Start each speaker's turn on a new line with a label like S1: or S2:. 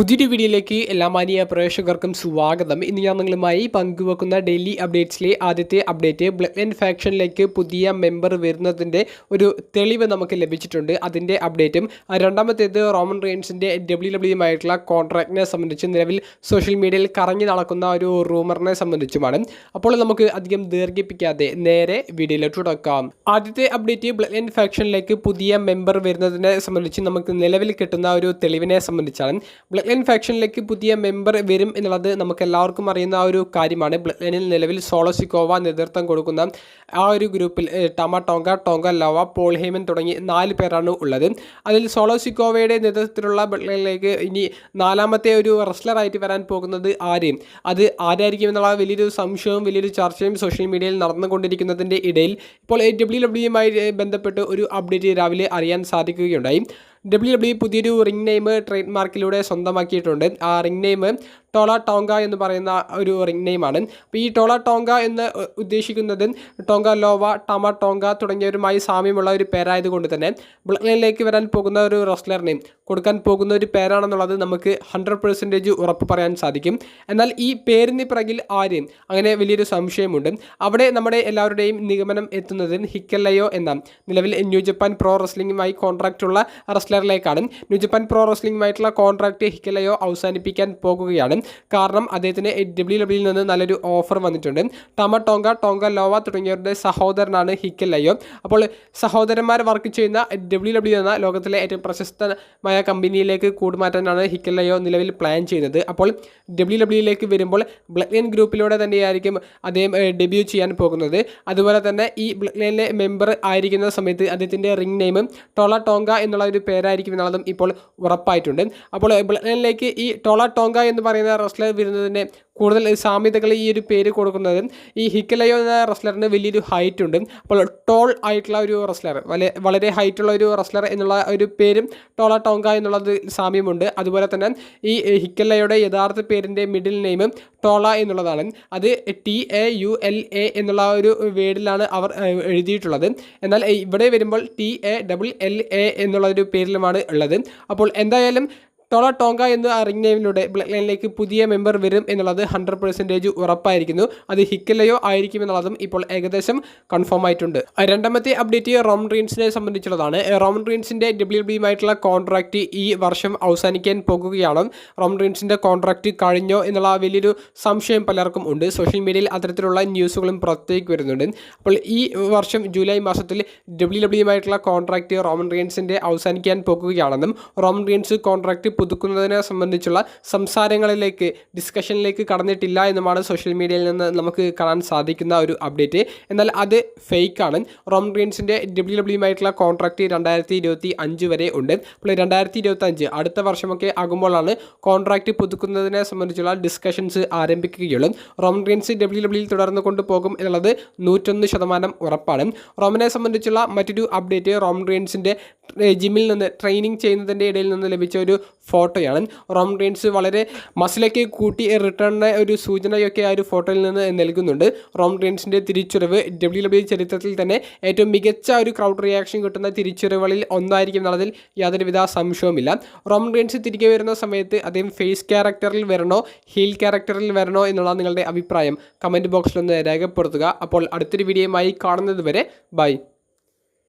S1: പുതിയൊരു വീഡിയോയിലേക്ക് എല്ലാ മാന്യ പ്രേക്ഷകർക്കും സ്വാഗതം. ഇന്ന് ഞാൻ നിങ്ങളുമായി പങ്കുവെക്കുന്ന ഡെയിലി അപ്ഡേറ്റ്സിലെ ആദ്യത്തെ അപ്ഡേറ്റ്, ബ്ലഡ് ലൈൻ ഫാക്ഷനിലേക്ക് പുതിയ മെമ്പർ വരുന്നതിൻ്റെ ഒരു തെളിവ് നമുക്ക് ലഭിച്ചിട്ടുണ്ട്. അതിൻ്റെ അപ്ഡേറ്റും രണ്ടാമത്തേത് റോമൻ റെയിൻസിൻ്റെ WWE കോൺട്രാക്റ്റിനെ സംബന്ധിച്ച് നിലവിൽ സോഷ്യൽ മീഡിയയിൽ കറങ്ങി നടക്കുന്ന ഒരു റൂമറിനെ സംബന്ധിച്ചുമാണ്. അപ്പോൾ നമുക്ക് അധികം ദീർഘിപ്പിക്കാതെ നേരെ വീഡിയോയിലോട്ട് തുടക്കാം. ആദ്യത്തെ അപ്ഡേറ്റ്, ബ്ലഡ് ലൈൻ ഫാക്ഷനിലേക്ക് പുതിയ മെമ്പർ വരുന്നതിനെ സംബന്ധിച്ച് നമുക്ക് നിലവിൽ കിട്ടുന്ന ഒരു തെളിവിനെ സംബന്ധിച്ചാണ്. ബ്ലഡ് ലൈൻ ഫാക്ഷനിലേക്ക് പുതിയ മെമ്പർ വരും എന്നുള്ളത് നമുക്ക് എല്ലാവർക്കും അറിയുന്ന ഒരു കാര്യമാണ്. ബ്ലഡ് ലൈനിൽ നിലവിൽ സോളോ സിക്കോവ നേതൃത്വം കൊടുക്കുന്ന ആ ഒരു ഗ്രൂപ്പിൽ ടമ ടോങ്ക ലോവ, പോൾ ഹേമൻ തുടങ്ങി 4 പേരാണ് ഉള്ളത്. അതിൽ സോളോ സിക്കോവയുടെ നേതൃത്വത്തിലുള്ള ബ്ലഡ് ലൈനിലേക്ക് ഇനി 4ാമത്തെ ഒരു റെസ്ലറായിട്ട് വരാൻ പോകുന്നത് അത് ആരായിരിക്കും എന്നുള്ള വലിയൊരു സംശയവും വലിയൊരു ചർച്ചയും സോഷ്യൽ മീഡിയയിൽ നടന്നുകൊണ്ടിരിക്കുന്നതിൻ്റെ ഇടയിൽ ഇപ്പോൾ WWE ബന്ധപ്പെട്ട് ഒരു അപ്ഡേറ്റ് രാവിലെ അറിയാൻ സാധിക്കുകയുണ്ടായി. WWE പുതിയൊരു റിംഗ് നെയിം ട്രേഡ് മാർക്കിലൂടെ സ്വന്തമാക്കിയിട്ടുണ്ട്. ആ റിംഗ് നെയിം ടോള ടോങ്ക എന്ന് പറയുന്ന ഒരു റിംഗ് നെയിമാണ്. അപ്പോൾ ഈ ടോള ടോങ്ക എന്ന് ഉദ്ദേശിക്കുന്നത് ടോങ്ക ലോവ, ടമ ടോങ്ക തുടങ്ങിയവരുമായി സാമ്യമുള്ള ഒരു പേരായതുകൊണ്ട് തന്നെ ബ്ലഡ് ലൈനിലേക്ക് വരാൻ പോകുന്ന ഒരു റെസ്ലറിന് കൊടുക്കാൻ പോകുന്ന ഒരു പേരാണെന്നുള്ളത് നമുക്ക് 100% ഉറപ്പ് പറയാൻ സാധിക്കും. എന്നാൽ ഈ പേരിന് പിറകിൽ അങ്ങനെ വലിയൊരു സംശയമുണ്ട്. അവിടെ നമ്മുടെ എല്ലാവരുടെയും നിഗമനം എത്തുന്നത് ഹിക്കല്ലയോ എന്ന നിലവിൽ ന്യൂ ജപ്പാൻ പ്രോ റെസ്ലിംഗുമായി കോൺട്രാക്റ്റ് ഉള്ള റെസ്ലറിലേക്കാണ്. ന്യൂ ജപ്പാൻ പ്രോ റെസ്ലിംഗുമായിട്ടുള്ള കോൺട്രാക്റ്റ് ഹിക്കല്ലയോ അവസാനിപ്പിക്കാൻ പോകുകയാണ്. കാരണം അദ്ദേഹത്തിന് WWE നിന്ന് നല്ലൊരു ഓഫർ വന്നിട്ടുണ്ട്. ടമ ടോങ്ക ലോവ തുടങ്ങിയവരുടെ സഹോദരനാണ് ഹിക്കല്ലയോ. അപ്പോൾ സഹോദരന്മാർ വർക്ക് ചെയ്യുന്ന WWE എന്ന ലോകത്തിലെ ഏറ്റവും പ്രശസ്തമായ കമ്പനിയിലേക്ക് കൂടുമാറ്റാനാണ് ഹിക്കല്ലയോ നിലവിൽ പ്ലാൻ ചെയ്യുന്നത്. അപ്പോൾ WWE വരുമ്പോൾ ബ്ലഡ് ലൈൻ ഗ്രൂപ്പിലൂടെ തന്നെയായിരിക്കും അദ്ദേഹം ഡെബ്യൂ ചെയ്യാൻ പോകുന്നത്. അതുപോലെ തന്നെ ഈ ബ്ലഡ് ലൈനിലെ മെമ്പർ ആയിരിക്കുന്ന സമയത്ത് അദ്ദേഹത്തിൻ്റെ റിംഗ് നെയിം ടോള ടോങ്ക എന്നുള്ള ഒരു പേരായിരിക്കും എന്നുള്ളതും ഇപ്പോൾ ഉറപ്പായിട്ടുണ്ട്. അപ്പോൾ ബ്ലഡ് ലൈനിലേക്ക് ഈ ടോള ടോങ്ക എന്ന് പറയുന്ന റെസ്ലർ വരുന്നതിന് കൂടുതൽ സാമ്യതകൾ ഈ ഒരു പേര് കൊടുക്കുന്നത് ഈ ഹിക്കലയോ എന്ന റെസ്ലറിന് വലിയൊരു ഹൈറ്റ് ഉണ്ട്. അപ്പോൾ ടോൾ ആയിട്ടുള്ള ഒരു റെസ്ലർ, വളരെ ഹൈറ്റുള്ള ഒരു റെസ്ലർ എന്നുള്ള ഒരു പേരും ടോള ടോങ്ക എന്നുള്ളത് സാമ്യമുണ്ട്. അതുപോലെ തന്നെ ഈ ഹിക്കലയുടെ യഥാർത്ഥ പേരിൻ്റെ മിഡിൽ നെയിം ടോള എന്നുള്ളതാണ്. അത് TAULA എന്നുള്ള ഒരു വേർഡിലാണ് അവർ എഴുതിയിട്ടുള്ളത്. എന്നാൽ ഇവിടെ വരുമ്പോൾ TALLA എന്നുള്ള ഒരു പേരിലുമാണ് ഉള്ളത്. അപ്പോൾ എന്തായാലും ടോള ടോങ്ക എന്ന റിംഗ് നെയിമിലൂടെ ബ്ലഡ് ലൈനിലേക്ക് പുതിയ മെമ്പർ വരും എന്നുള്ളത് 100% ഉറപ്പായിരിക്കുന്നു. അത് ഹിക്കലയോ ആയിരിക്കും എന്നുള്ളതും ഇപ്പോൾ ഏകദേശം കൺഫേം ആയിട്ടുണ്ട്. രണ്ടാമത്തെ അപ്ഡേറ്റ് റോമൻ റെയിൻസിനെ സംബന്ധിച്ചുള്ളതാണ്. റോമൻ റെയിൻസിൻ്റെ WWE കോൺട്രാക്റ്റ് ഈ വർഷം അവസാനിക്കാൻ പോകുകയാണ്. റോമൻ റെയിൻസിൻ്റെ കോൺട്രാക്റ്റ് കഴിഞ്ഞോ എന്നുള്ള വലിയൊരു സംശയം പലർക്കും ഉണ്ട്. സോഷ്യൽ മീഡിയയിൽ അത്തരത്തിലുള്ള ന്യൂസുകളും പുറത്തേക്ക് വരുന്നുണ്ട്. അപ്പോൾ ഈ വർഷം ജൂലൈ മാസത്തിൽ WWE കോൺട്രാക്റ്റ് റോമൻ റെയിൻസിൻ്റെ അവസാനിക്കാൻ പോകുകയാണെന്നും റോമൻ റെയിൻസ് കോൺട്രാക്റ്റ് പുതുക്കുന്നതിനെ സംബന്ധിച്ചുള്ള സംസാരങ്ങളിലേക്ക് ഡിസ്കഷനിലേക്ക് കടന്നിട്ടില്ല എന്നുമാണ് സോഷ്യൽ മീഡിയയിൽ നിന്ന് നമുക്ക് കാണാൻ സാധിക്കുന്ന ഒരു അപ്ഡേറ്റ്. എന്നാൽ അത് ഫേക്കാണ്. റോമൻ റെയിൻസിൻ്റെ WWE കോൺട്രാക്റ്റ് 2025 വരെ ഉണ്ട്. അപ്പോൾ 2025 അടുത്ത വർഷമൊക്കെ ആകുമ്പോഴാണ് കോൺട്രാക്റ്റ് പുതുക്കുന്നതിനെ സംബന്ധിച്ചുള്ള ഡിസ്കഷൻസ് ആരംഭിക്കുകയുള്ളൂ. റോമൻ റെയിൻസ് WWE തുടർന്ന് കൊണ്ടുപോകും എന്നുള്ളത് 101% ഉറപ്പാണ്. റോമനെ സംബന്ധിച്ചുള്ള മറ്റൊരു അപ്ഡേറ്റ്, റോമൻ റെയിൻസിൻ്റെ ജിമ്മിൽ നിന്ന് ട്രെയിനിങ് ചെയ്യുന്നതിൻ്റെ ഇടയിൽ നിന്ന് ലഭിച്ച ഒരു ഫോട്ടോയാണ്. റോമൻ റെയിൻസ് വളരെ മസിലൊക്കെ കൂട്ടി റിട്ടേണിൻ്റെ ഒരു സൂചനയൊക്കെ ആ ഒരു ഫോട്ടോയിൽ നിന്ന് നൽകുന്നുണ്ട്. റോമൻ റെയിൻസിൻ്റെ തിരിച്ചുവരവ് WWE ചരിത്രത്തിൽ തന്നെ ഏറ്റവും മികച്ച ഒരു ക്രൗഡ് റിയാക്ഷൻ കിട്ടുന്ന തിരിച്ചുവരവുകളിൽ ഒന്നായിരിക്കും എന്നുള്ളതിൽ യാതൊരുവിധ സംശയവുമില്ല. റോമൻ റെയിൻസ് തിരികെ വരുന്ന സമയത്ത് അദ്ദേഹം ഫേസ് ക്യാരക്ടറിൽ വരണോ ഹീൽ ക്യാരക്ടറിൽ വരണോ എന്നുള്ള നിങ്ങളുടെ അഭിപ്രായം കമൻറ്റ് ബോക്സിലൊന്ന് രേഖപ്പെടുത്തുക. അപ്പോൾ അടുത്തൊരു വീഡിയോയുമായി കാണുന്നത് വരെ ബൈ.